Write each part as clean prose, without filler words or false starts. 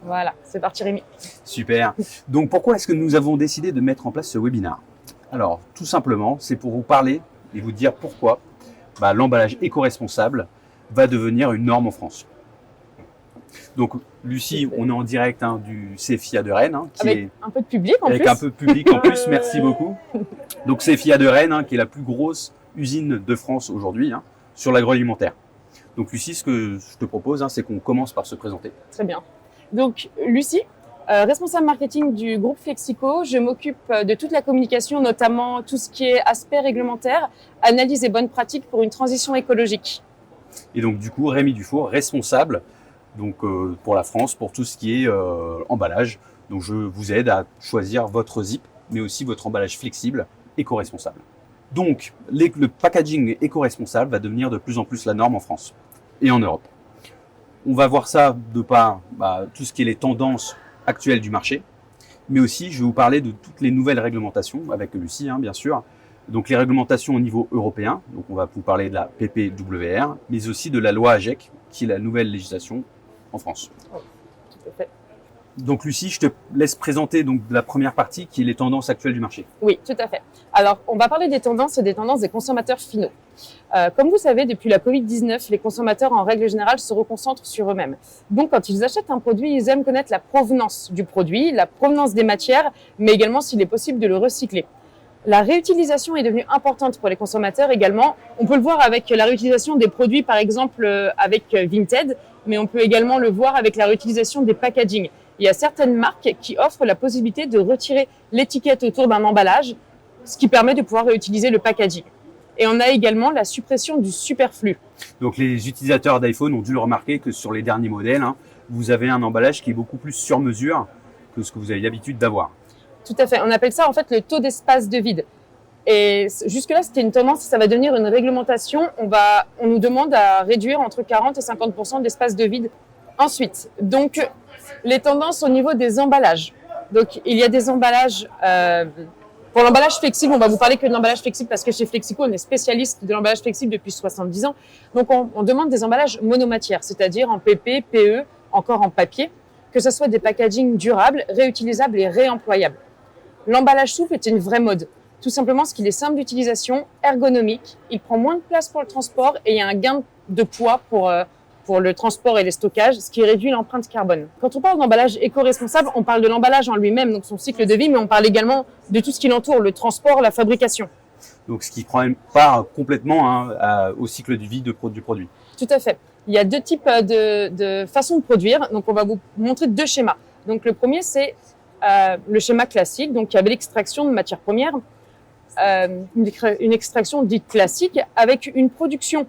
Voilà, c'est parti Rémi. Super. Donc pourquoi est-ce que nous avons décidé de mettre en place ce webinaire? Alors tout simplement, c'est pour vous parler et vous dire pourquoi l'emballage éco-responsable va devenir une norme en France. Donc Lucie, on est en direct du CFIA de Rennes. Avec un peu de public en plus. Avec un peu de public en plus, merci beaucoup. Donc CFIA de Rennes, qui est la plus grosse usine de France aujourd'hui sur l'agroalimentaire. Donc Lucie, ce que je te propose, c'est qu'on commence par se présenter. Très bien. Donc Lucie, responsable marketing du groupe Flexico, je m'occupe de toute la communication, notamment tout ce qui est aspect réglementaire, analyse et bonnes pratiques pour une transition écologique. Et donc du coup, Rémi Dufour, responsable pour la France, pour tout ce qui est emballage. Donc je vous aide à choisir votre zip, mais aussi votre emballage flexible, éco-responsable. Donc le packaging éco-responsable va devenir de plus en plus la norme en France et en Europe. On va voir ça de par tout ce qui est les tendances actuelles du marché, mais aussi je vais vous parler de toutes les nouvelles réglementations avec Lucie, bien sûr. Donc les réglementations au niveau européen, donc on va vous parler de la PPWR, mais aussi de la loi AGEC, qui est la nouvelle législation en France. Oui, tout à fait. Donc Lucie, je te laisse présenter donc la première partie qui est les tendances actuelles du marché. Oui, tout à fait. Alors, on va parler des tendances et des tendances des consommateurs finaux. Comme vous savez, depuis la Covid-19, les consommateurs en règle générale se reconcentrent sur eux-mêmes. Donc, quand ils achètent un produit, ils aiment connaître la provenance du produit, la provenance des matières, mais également s'il est possible de le recycler. La réutilisation est devenue importante pour les consommateurs également. On peut le voir avec la réutilisation des produits, par exemple avec Vinted, mais on peut également le voir avec la réutilisation des packaging. Il y a certaines marques qui offrent la possibilité de retirer l'étiquette autour d'un emballage, ce qui permet de pouvoir réutiliser le packaging. Et on a également la suppression du superflu. Donc les utilisateurs d'iPhone ont dû le remarquer que sur les derniers modèles, vous avez un emballage qui est beaucoup plus sur mesure que ce que vous avez l'habitude d'avoir. Tout à fait. On appelle ça en fait le taux d'espace de vide. Et jusque-là, c'était une tendance, ça va devenir une réglementation. On nous demande à réduire entre 40 et 50% d'espace de vide ensuite. Donc, les tendances au niveau des emballages. Donc, il y a des emballages... pour l'emballage flexible, on va vous parler que de l'emballage flexible parce que chez Flexico, on est spécialiste de l'emballage flexible depuis 70 ans. Donc, on demande des emballages monomatières, c'est-à-dire en PP, PE, encore en papier, que ce soit des packagings durables, réutilisables et réemployables. L'emballage souple est une vraie mode. Tout simplement parce qu'il est simple d'utilisation, ergonomique, il prend moins de place pour le transport et il y a un gain de poids pour le transport et le stockage, ce qui réduit l'empreinte carbone. Quand on parle d'emballage éco-responsable, on parle de l'emballage en lui-même, donc son cycle de vie, mais on parle également de tout ce qui l'entoure, le transport, la fabrication. Donc ce qui prend part complètement au cycle de vie du produit. Tout à fait. Il y a deux types de façons de produire, donc on va vous montrer deux schémas. Donc le premier, c'est le schéma classique, donc avec l'extraction de matières premières, une extraction dite classique avec une production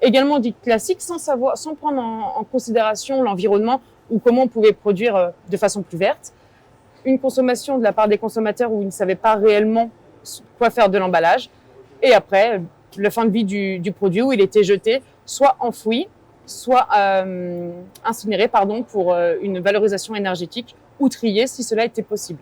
également dite classique sans prendre en considération l'environnement ou comment on pouvait produire de façon plus verte. Une consommation de la part des consommateurs où ils ne savaient pas réellement quoi faire de l'emballage. Et après, la fin de vie du produit où il était jeté, soit enfoui, soit incinéré pour une valorisation énergétique ou trié si cela était possible.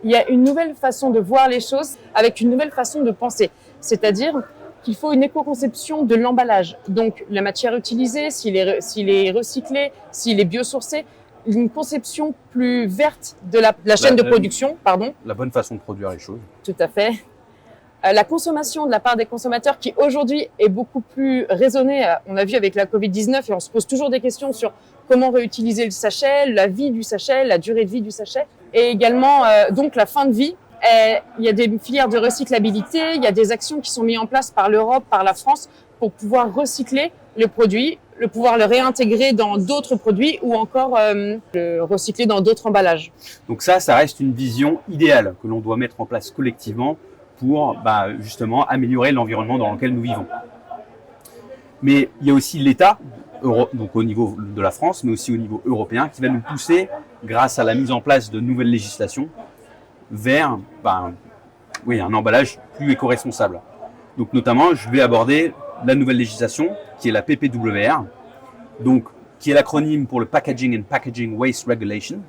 Il y a une nouvelle façon de voir les choses avec une nouvelle façon de penser. C'est-à-dire qu'il faut une éco-conception de l'emballage. Donc, la matière utilisée, s'il est recyclé, s'il est biosourcé, une conception plus verte de la chaîne de production. La bonne façon de produire les choses. Tout à fait. La consommation de la part des consommateurs qui aujourd'hui est beaucoup plus raisonnée. On a vu avec la Covid-19 et on se pose toujours des questions sur comment réutiliser le sachet, la vie du sachet, la durée de vie du sachet et également donc la fin de vie. Il y a des filières de recyclabilité, il y a des actions qui sont mises en place par l'Europe, par la France pour pouvoir recycler le produit, pouvoir le réintégrer dans d'autres produits ou encore le recycler dans d'autres emballages. Donc ça reste une vision idéale que l'on doit mettre en place collectivement pour justement améliorer l'environnement dans lequel nous vivons. Mais il y a aussi l'État, donc au niveau de la France, mais aussi au niveau européen, qui va nous pousser, grâce à la mise en place de nouvelles législations, vers un emballage plus éco-responsable. Donc notamment, je vais aborder la nouvelle législation, qui est la PPWR, donc, qui est l'acronyme pour le Packaging and Packaging Waste Regulation.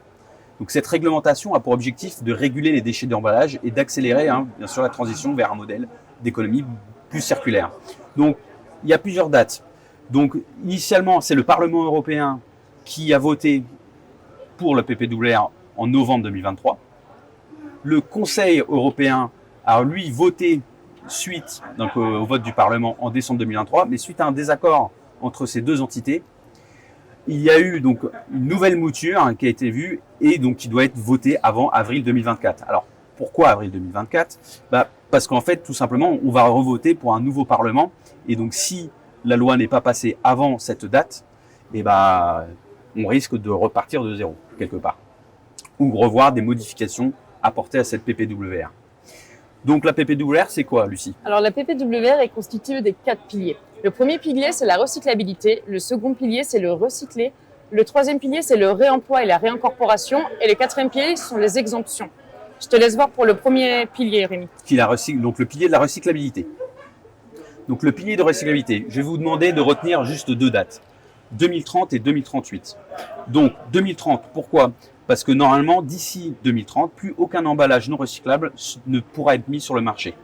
Donc cette réglementation a pour objectif de réguler les déchets d'emballage et d'accélérer bien sûr la transition vers un modèle d'économie plus circulaire. Donc il y a plusieurs dates. Donc initialement, c'est le Parlement européen qui a voté pour le PPWR en novembre 2023. Le Conseil européen a, lui, voté suite donc, au vote du Parlement en décembre 2023, mais suite à un désaccord entre ces deux entités, il y a eu donc une nouvelle mouture qui a été vue et donc qui doit être votée avant avril 2024. Alors, pourquoi avril 2024 ? Parce qu'en fait, tout simplement, on va revoter pour un nouveau Parlement. Et donc, si la loi n'est pas passée avant cette date, on risque de repartir de zéro, quelque part. Ou revoir des modifications apportées à cette PPWR. Donc, la PPWR, c'est quoi, Lucie ? Alors, la PPWR est constituée des 4 piliers. Le premier pilier, c'est la recyclabilité. Le second pilier, c'est le recycler. Le troisième pilier, c'est le réemploi et la réincorporation. Et le quatrième pilier sont les exemptions. Je te laisse voir pour le premier pilier, Rémi. Donc, le pilier de la recyclabilité. Donc, le pilier de recyclabilité, je vais vous demander de retenir juste 2 dates. 2030 et 2038. Donc, 2030, pourquoi ? Parce que normalement, d'ici 2030, plus aucun emballage non recyclable ne pourra être mis sur le marché.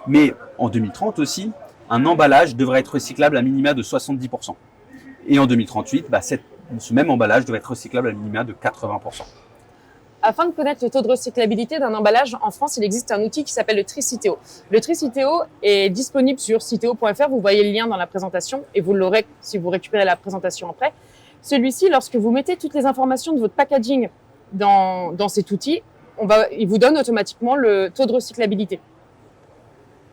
Mais en 2030 aussi, un emballage devrait être recyclable à minima de 70%. Et en 2038, ce même emballage devrait être recyclable à minima de 80%. Afin de connaître le taux de recyclabilité d'un emballage, en France, il existe un outil qui s'appelle le Triciteo. Le Triciteo est disponible sur citeo.fr. Vous voyez le lien dans la présentation et vous l'aurez si vous récupérez la présentation après. Celui-ci, lorsque vous mettez toutes les informations de votre packaging dans cet outil, il vous donne automatiquement le taux de recyclabilité.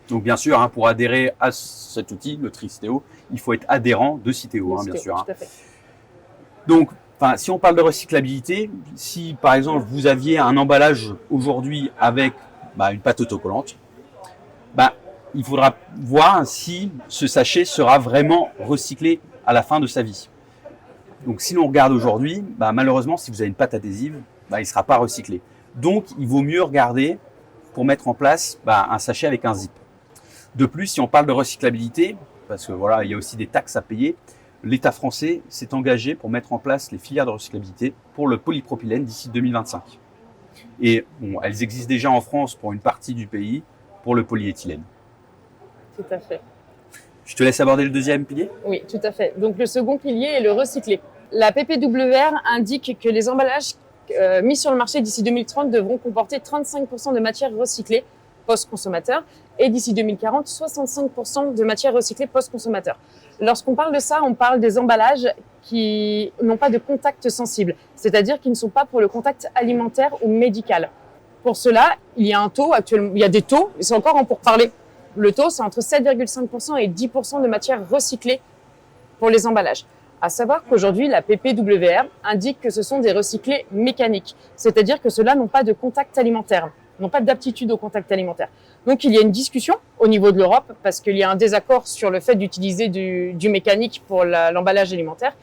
Donc bien sûr, pour adhérer à cet outil, le Triciteo, il faut être adhérent de Citeo, bien sûr. Tout à fait. Donc, si on parle de recyclabilité, si par exemple vous aviez un emballage aujourd'hui avec une pâte autocollante, il faudra voir si ce sachet sera vraiment recyclé à la fin de sa vie. Donc si l'on regarde aujourd'hui, malheureusement, si vous avez une pâte adhésive, il ne sera pas recyclé. Donc il vaut mieux regarder pour mettre en place un sachet avec un zip. De plus, si on parle de recyclabilité, parce que il y a aussi des taxes à payer, l'État français s'est engagé pour mettre en place les filières de recyclabilité pour le polypropylène d'ici 2025. Et elles existent déjà en France pour une partie du pays pour le polyéthylène. Tout à fait. Je te laisse aborder le deuxième pilier ? Oui, tout à fait. Donc le second pilier est le recycler. La PPWR indique que les emballages mis sur le marché d'ici 2030 devront comporter 35% de matières recyclées post-consommateur et d'ici 2040, 65% de matières recyclées post-consommateur. Lorsqu'on parle de ça, on parle des emballages qui n'ont pas de contact sensible, c'est-à-dire qui ne sont pas pour le contact alimentaire ou médical. Pour cela, il y a un taux actuellement, il y a des taux, c'est encore en pourparlers. Le taux, c'est entre 7,5% et 10% de matières recyclées pour les emballages. À savoir qu'aujourd'hui, la PPWR indique que ce sont des recyclés mécaniques, c'est-à-dire que ceux-là n'ont pas de contact alimentaire, n'ont pas d'aptitude au contact alimentaire. Donc, il y a une discussion au niveau de l'Europe parce qu'il y a un désaccord sur le fait d'utiliser du mécanique pour l'emballage alimentaire.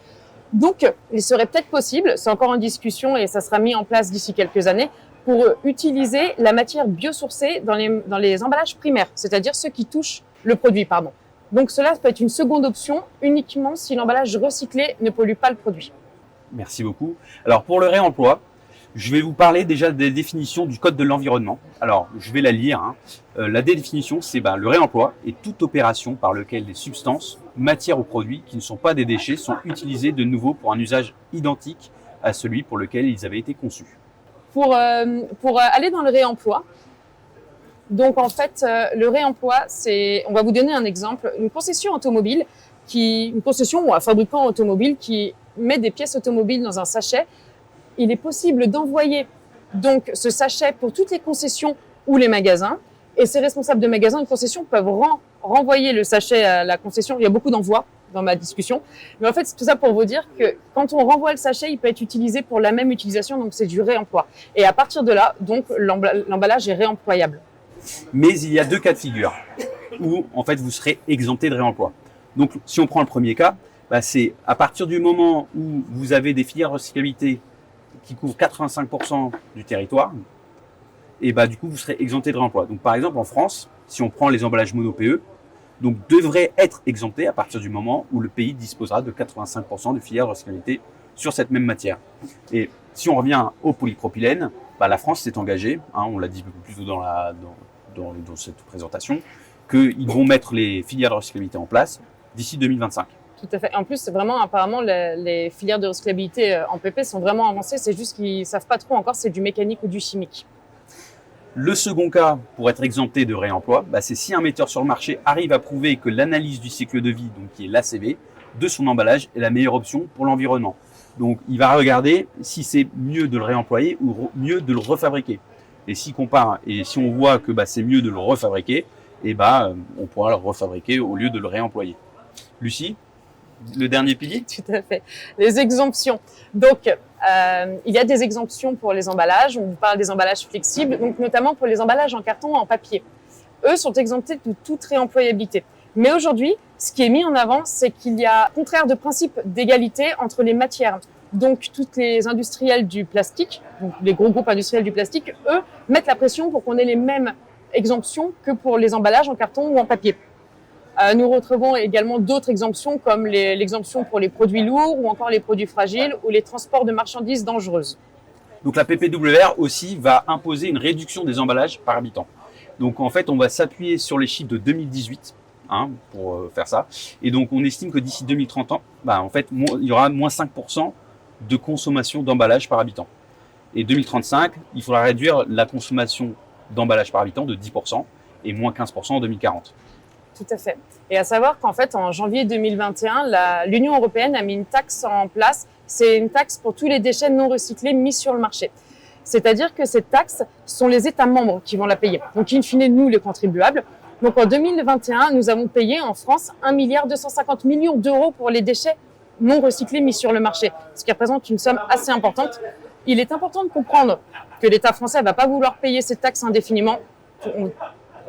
Donc, il serait peut-être possible, c'est encore en discussion et ça sera mis en place d'ici quelques années, pour utiliser la matière biosourcée dans les emballages primaires, c'est-à-dire ceux qui touchent le produit, Donc cela peut être une seconde option uniquement si l'emballage recyclé ne pollue pas le produit. Merci beaucoup. Alors pour le réemploi, je vais vous parler déjà des définitions du Code de l'environnement. Alors je vais la lire. La définition, c'est le réemploi est toute opération par laquelle des substances, matières ou produits qui ne sont pas des déchets sont utilisés de nouveau pour un usage identique à celui pour lequel ils avaient été conçus. Pour aller dans le réemploi, donc en fait, le réemploi, on va vous donner un exemple, une concession automobile, une concession ou un fabricant automobile qui met des pièces automobiles dans un sachet. Il est possible d'envoyer donc ce sachet pour toutes les concessions ou les magasins, et ces responsables de magasins et de concessions peuvent renvoyer le sachet à la concession. Il y a beaucoup d'envois dans ma discussion. Mais en fait, c'est tout ça pour vous dire que quand on renvoie le sachet, il peut être utilisé pour la même utilisation, donc c'est du réemploi. Et à partir de là, donc, l'emballage est réemployable. Mais il y a 2 cas de figure où, en fait, vous serez exempté de réemploi. Donc, si on prend le premier cas, c'est à partir du moment où vous avez des filières de recyclabilité qui couvrent 85% du territoire, et du coup, vous serez exempté de réemploi. Donc, par exemple, en France, si on prend les emballages mono-PE, donc devrait être exempté à partir du moment où le pays disposera de 85% de filières de recyclabilité sur cette même matière. Et si on revient au polypropylène, la France s'est engagée, on l'a dit plus tôt dans cette présentation, qu'ils vont mettre les filières de recyclabilité en place d'ici 2025. Tout à fait. En plus, c'est vraiment, apparemment, les filières de recyclabilité en PP sont vraiment avancées. C'est juste qu'ils savent pas trop encore si c'est du mécanique ou du chimique. Le second cas, pour être exempté de réemploi, c'est si un metteur sur le marché arrive à prouver que l'analyse du cycle de vie, donc qui est l'ACV, de son emballage est la meilleure option pour l'environnement. Donc, il va regarder si c'est mieux de le réemployer ou mieux de le refabriquer. Et si on voit que c'est mieux de le refabriquer, on pourra le refabriquer au lieu de le réemployer. Lucie, le dernier pilier? Tout à fait. Les exemptions. Donc, il y a des exemptions pour les emballages. On vous parle des emballages flexibles, donc notamment pour les emballages en carton ou en papier. Eux sont exemptés de toute réemployabilité. Mais aujourd'hui, ce qui est mis en avant, c'est qu'il y a, contraire de principe d'égalité entre les matières. Donc, toutes les industriels du plastique, donc les gros groupes industriels du plastique, eux, mettent la pression pour qu'on ait les mêmes exemptions que pour les emballages en carton ou en papier. Nous retrouvons également d'autres exemptions comme l'exemption pour les produits lourds ou encore les produits fragiles ou les transports de marchandises dangereuses. Donc la PPWR aussi va imposer une réduction des emballages par habitant. Donc en fait, on va s'appuyer sur les chiffres de 2018 pour faire ça. Et donc on estime que d'ici 2030 ans, il y aura moins 5% de consommation d'emballage par habitant. Et 2035, il faudra réduire la consommation d'emballage par habitant de 10% et moins 15% en 2040. Tout à fait. Et à savoir qu'en fait, en janvier 2021, l'Union européenne a mis une taxe en place. C'est une taxe pour tous les déchets non recyclés mis sur le marché. C'est-à-dire que cette taxe sont les États membres qui vont la payer. Donc, in fine, nous, les contribuables. Donc, en 2021, nous avons payé en France 1,250 milliard d'euros pour les déchets non recyclés mis sur le marché, ce qui représente une somme assez importante. Il est important de comprendre que l'État français ne va pas vouloir payer cette taxe indéfiniment.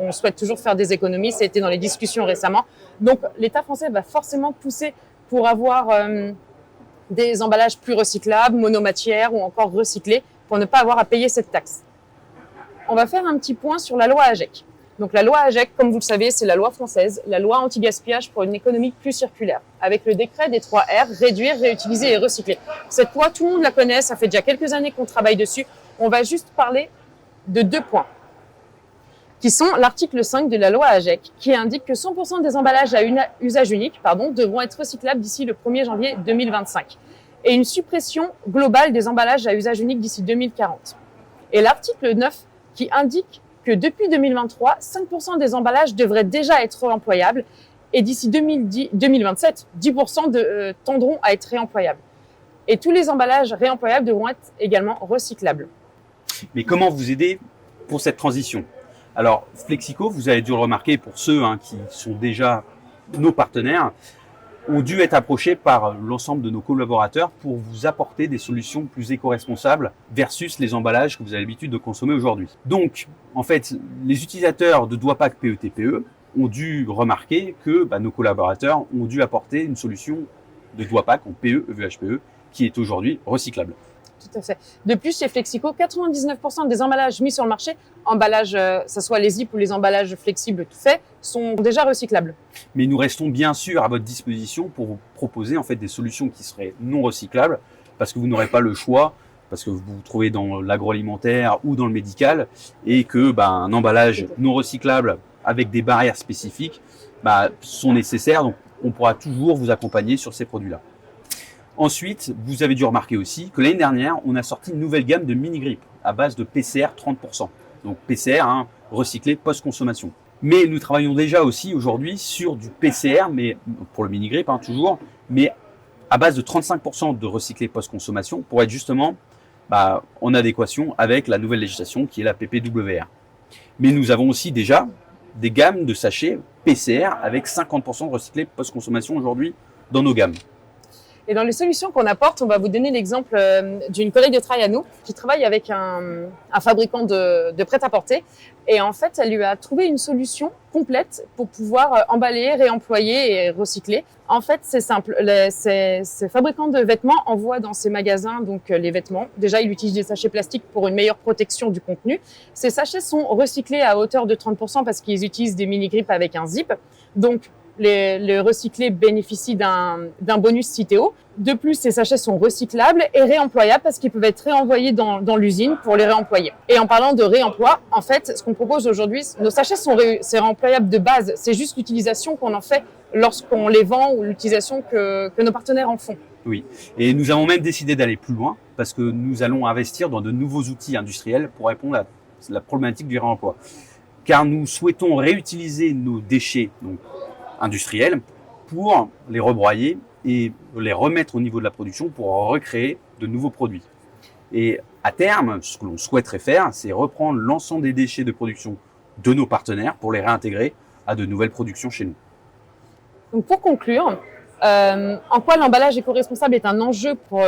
On souhaite toujours faire des économies, ça a été dans les discussions récemment. Donc, l'État français va forcément pousser pour avoir des emballages plus recyclables, monomatières ou encore recyclés, pour ne pas avoir à payer cette taxe. On va faire un petit point sur la loi AGEC. Donc, la loi AGEC, comme vous le savez, c'est la loi française, la loi anti-gaspillage pour une économie plus circulaire, avec le décret des 3 R, réduire, réutiliser et recycler. Cette loi, tout le monde la connaît, ça fait déjà quelques années qu'on travaille dessus. On va juste parler de 2 points, qui sont l'article 5 de la loi AGEC, qui indique que 100% des emballages à usage unique devront être recyclables d'ici le 1er janvier 2025, et une suppression globale des emballages à usage unique d'ici 2040. Et l'article 9 qui indique que depuis 2023, 5% des emballages devraient déjà être réemployables, et d'ici 2027, 10% tendront à être réemployables. Et tous les emballages réemployables devront être également recyclables. Mais comment vous aider pour cette transition ? Alors, Flexico, vous avez dû le remarquer pour ceux qui sont déjà nos partenaires, ont dû être approchés par l'ensemble de nos collaborateurs pour vous apporter des solutions plus éco-responsables versus les emballages que vous avez l'habitude de consommer aujourd'hui. Donc, en fait, les utilisateurs de Doipac PETPE ont dû remarquer que nos collaborateurs ont dû apporter une solution de Doipac en PE, EVHPE, qui est aujourd'hui recyclable. Tout à fait. De plus, chez Flexico, 99% des emballages mis sur le marché, emballages, ça soit les zips ou les emballages flexibles tout faits, sont déjà recyclables. Mais nous restons bien sûr à votre disposition pour vous proposer en fait des solutions qui seraient non recyclables, parce que vous n'aurez pas le choix, parce que vous vous trouvez dans l'agroalimentaire ou dans le médical, et que un emballage non recyclable avec des barrières spécifiques sont nécessaires. Donc, on pourra toujours vous accompagner sur ces produits-là. Ensuite, vous avez dû remarquer aussi que l'année dernière, on a sorti une nouvelle gamme de mini-grippes à base de PCR 30%. Donc PCR, recyclé post-consommation. Mais nous travaillons déjà aussi aujourd'hui sur du PCR, mais pour le mini-grippe toujours, mais à base de 35% de recyclé post-consommation pour être justement en adéquation avec la nouvelle législation qui est la PPWR. Mais nous avons aussi déjà des gammes de sachets PCR avec 50% de recyclé post-consommation aujourd'hui dans nos gammes. Et dans les solutions qu'on apporte, on va vous donner l'exemple d'une collègue de travail à nous qui travaille avec un fabricant de prêt-à-porter. Et en fait, elle lui a trouvé une solution complète pour pouvoir emballer, réemployer et recycler. En fait, c'est simple. Ces fabricants de vêtements envoient dans ces magasins les vêtements. Déjà, ils utilisent des sachets plastiques pour une meilleure protection du contenu. Ces sachets sont recyclés à hauteur de 30% parce qu'ils utilisent des mini-grippes avec un zip. Donc, les recyclés bénéficient d'un bonus Citeo. De plus, ces sachets sont recyclables et réemployables parce qu'ils peuvent être réenvoyés dans l'usine pour les réemployer. Et en parlant de réemploi, en fait, ce qu'on propose aujourd'hui, nos sachets c'est réemployable de base. C'est juste l'utilisation qu'on en fait lorsqu'on les vend ou l'utilisation que nos partenaires en font. Oui, et nous avons même décidé d'aller plus loin parce que nous allons investir dans de nouveaux outils industriels pour répondre à la problématique du réemploi. Car nous souhaitons réutiliser nos déchets donc, industriels pour les rebroyer et les remettre au niveau de la production pour recréer de nouveaux produits. Et à terme, ce que l'on souhaiterait faire, c'est reprendre l'ensemble des déchets de production de nos partenaires pour les réintégrer à de nouvelles productions chez nous. Donc pour conclure, en quoi l'emballage éco-responsable est un enjeu pour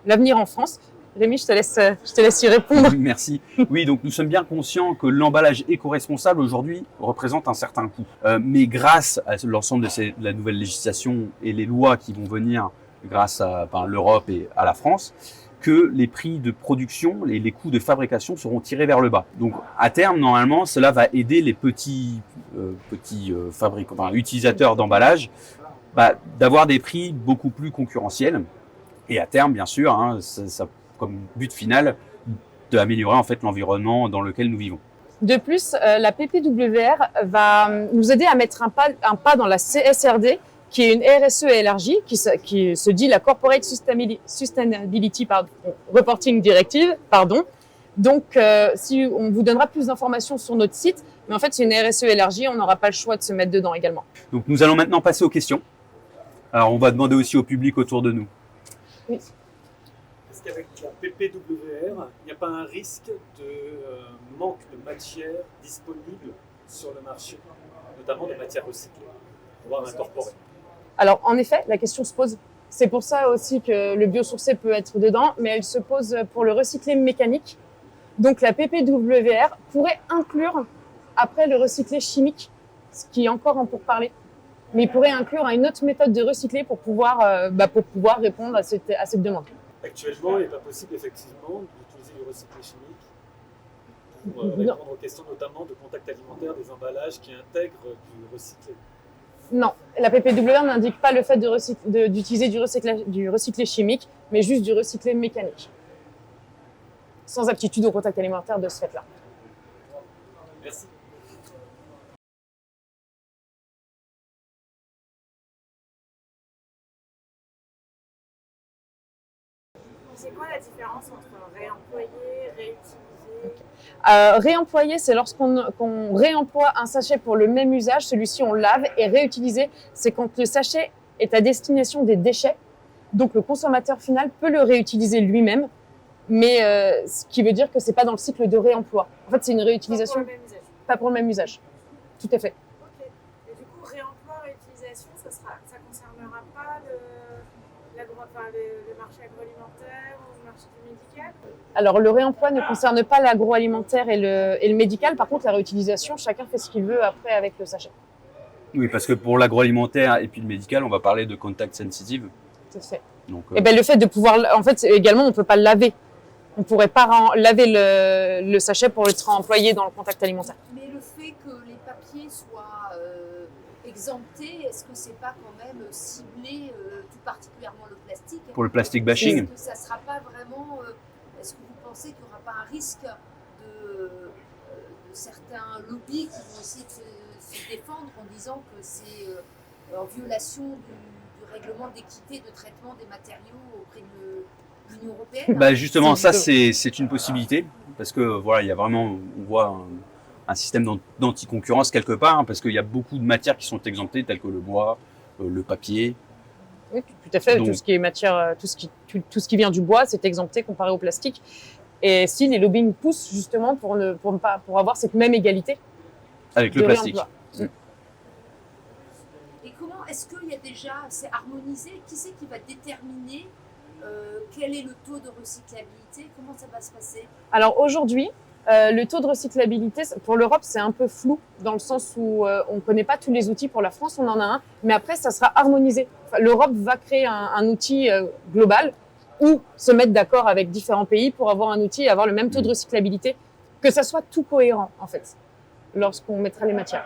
l'avenir en France? Rémi, je te laisse y répondre. Merci. Oui, donc nous sommes bien conscients que l'emballage éco-responsable aujourd'hui représente un certain coût. Mais grâce à l'ensemble de la nouvelle législation et les lois qui vont venir grâce à l'Europe et à la France, que les prix de production, les coûts de fabrication seront tirés vers le bas. Donc à terme, normalement, cela va aider les petits fabricants, utilisateurs d'emballage d'avoir des prix beaucoup plus concurrentiels. Et à terme, bien sûr, ça comme but final d'améliorer en fait l'environnement dans lequel nous vivons. De plus, la PPWR va nous aider à mettre un pas dans la CSRD, qui est une RSE élargie, qui se dit la Corporate Sustainability Reporting Directive. Donc, si on vous donnera plus d'informations sur notre site, mais en fait, c'est une RSE élargie, on n'aura pas le choix de se mettre dedans également. Donc, nous allons maintenant passer aux questions. Alors, on va demander aussi au public autour de nous. Oui. Est-ce qu'avec la PPWR, il n'y a pas un risque de manque de matières disponibles sur le marché, notamment de matières recyclées, voire incorporées? Alors, en effet, la question se pose. C'est pour ça aussi que le biosourcé peut être dedans, mais elle se pose pour le recyclé mécanique. Donc, la PPWR pourrait inclure, après le recyclé chimique, ce qui est encore en pourparlers, mais il pourrait inclure une autre méthode de recycler pour pouvoir répondre à cette demande. Actuellement, il n'est pas possible effectivement d'utiliser du recyclé chimique pour répondre aux questions notamment de contact alimentaire des emballages qui intègrent du recyclé. Non, la PPWR n'indique pas le fait d'utiliser du recyclé chimique, mais juste du recyclé mécanique. Sans aptitude au contact alimentaire de ce fait-là. Merci. C'est quoi la différence entre réemployer, réutiliser? Réemployer, c'est lorsqu'on réemploie un sachet pour le même usage, celui-ci on lave, et réutiliser, c'est quand le sachet est à destination des déchets, donc le consommateur final peut le réutiliser lui-même, mais ce qui veut dire que c'est pas dans le cycle de réemploi. En fait, c'est une réutilisation. Pas pour le même usage. Pas pour le même usage. Tout à fait. Ok. Et du coup, réemploi, réutilisation, ça concernera pas le marché agroalimentaire ou le marché du médical? Alors, le réemploi ne concerne pas l'agroalimentaire et le médical. Par contre, la réutilisation, chacun fait ce qu'il veut après avec le sachet. Oui, parce que pour l'agroalimentaire et puis le médical, on va parler de contact sensitive. Tout à fait. Donc, Et le fait de pouvoir, en fait, également, on peut pas le laver. On pourrait pas laver le sachet pour le réemployer dans le contact alimentaire. Mais le fait que les papiers soient exemptés, est-ce que c'est pas quand même ciblé tout particulièrement le plastique? pour le plastic bashing. Est-ce que ça sera pas vraiment est-ce que vous pensez qu'il n'y aura pas un risque de certains lobbies qui vont essayer de se défendre en disant que c'est en violation du règlement d'équité de traitement des matériaux auprès de l'Union européenne? Justement, ça c'est une possibilité parce que voilà, il y a vraiment, on voit un système d'anti-concurrence quelque part, parce qu'il y a beaucoup de matières qui sont exemptées, telles que le bois, le papier. Oui, tout à fait. Donc, tout ce qui est matière, tout ce qui vient du bois, c'est exempté comparé au plastique. Et si les lobbying poussent justement pour avoir cette même égalité avec le de plastique. réemploi. Et comment est-ce qu'il y a déjà, c'est harmonisé? Qui c'est qui va déterminer quel est le taux de recyclabilité? Comment ça va se passer? Alors aujourd'hui, le taux de recyclabilité pour l'Europe, c'est un peu flou dans le sens où on ne connaît pas tous les outils. Pour la France, on en a un, mais après, ça sera harmonisé. Enfin, l'Europe va créer un outil global ou se mettre d'accord avec différents pays pour avoir un outil et avoir le même taux de recyclabilité, que ça soit tout cohérent en fait, lorsqu'on mettra les matières.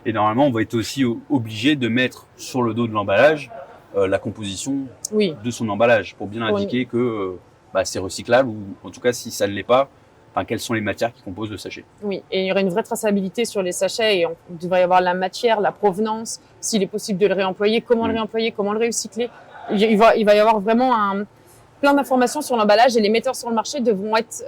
Et normalement, on va être aussi obligé de mettre sur le dos de l'emballage la composition Oui. de son emballage pour bien indiquer que c'est recyclable, ou en tout cas, si ça ne l'est pas, enfin, quelles sont les matières qui composent le sachet. Oui, et il y aurait une vraie traçabilité sur les sachets et on devrait y avoir la matière, la provenance, s'il est possible de le réemployer, comment le réemployer, comment le recycler. Il va y avoir vraiment plein d'informations sur l'emballage et les metteurs sur le marché devront être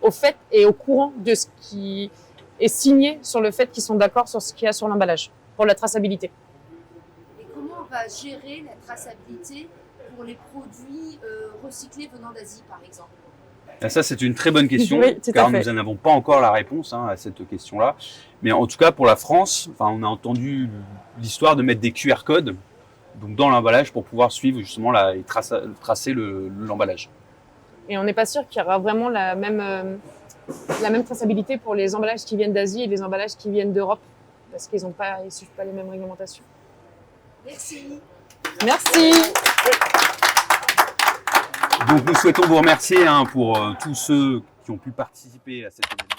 au fait et au courant de ce qui est signé sur le fait qu'ils sont d'accord sur ce qu'il y a sur l'emballage pour la traçabilité. Et comment on va gérer la traçabilité pour les produits recyclés venant d'Asie, par exemple? Et ça, c'est une très bonne question, Oui, tout à car fait. nous n'avons pas encore la réponse à cette question-là. Mais en tout cas, pour la France, enfin, on a entendu l'histoire de mettre des QR codes donc dans l'emballage pour pouvoir suivre justement et tracer l'emballage. Et on n'est pas sûr qu'il y aura vraiment la même traçabilité pour les emballages qui viennent d'Asie et les emballages qui viennent d'Europe, parce qu'ils ne suivent pas les mêmes réglementations. Merci. Merci. Donc nous souhaitons vous remercier pour tous ceux qui ont pu participer à cette événement.